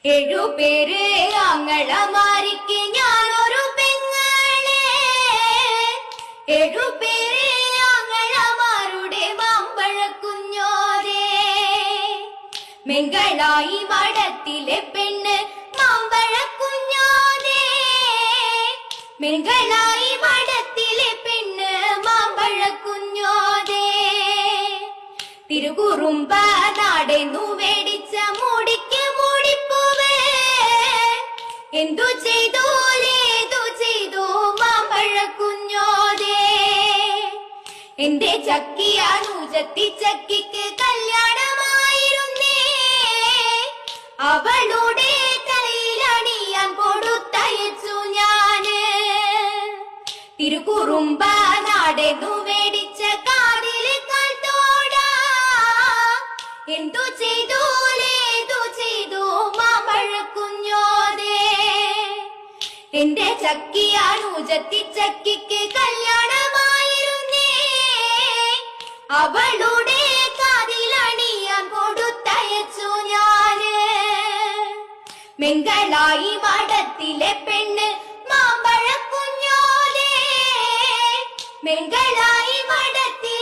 ഏഴുപേര് ആങ്ങളമാരിക്ക് ഞാനൊരു പെങ്ങളെ. ഏഴുപേര് ആങ്ങളമാരുടെ മാമ്പഴ കുഞ്ഞോരേ. മെങ്കളായി മഠത്തിലെ പെണ്ണ് മാമ്പഴ കുഞ്ഞോരേ. മെങ്കളായി മഠത്തിലെ പെണ്ണ് മാമ്പഴ കുഞ്ഞോരേ. തിരുകുറുമ്പ നാടെന്നു വേടിച്ച മൂടിക്ക് മൂടിപ്പോവേ. എന്തു ചെയ്തു മാമ്പഴ കുഞ്ഞോരേ. എന്റെ ചക്കിയാനൂജത്തി ചക്കിക്ക് കല്യാണമായിരുന്നേ. അവളുടെ തലയിലണിയാൻ കൊടുത്തയച്ചു ഞാന്. തിരുകുറുമ്പ നാടെന്നു വേടിച്ച കാതില് കാൽത്തോടാ. എന്തു ചെയ്തു മാമ്പഴ കുഞ്ഞോരേ. എന്റെ ചക്കിയാനൂജത്തി ചക്കിക്ക് കല്യാണമായിരുന്നേ. അവളുടെ കാതിലണിയാൻ കൊടുത്തയച്ചു ഞാന്. മെങ്കളായി മഠത്തിലെ പെണ്ണ് മാമ്പഴ കുഞ്ഞോരേ. മെങ്കളായി മഠത്തിൽ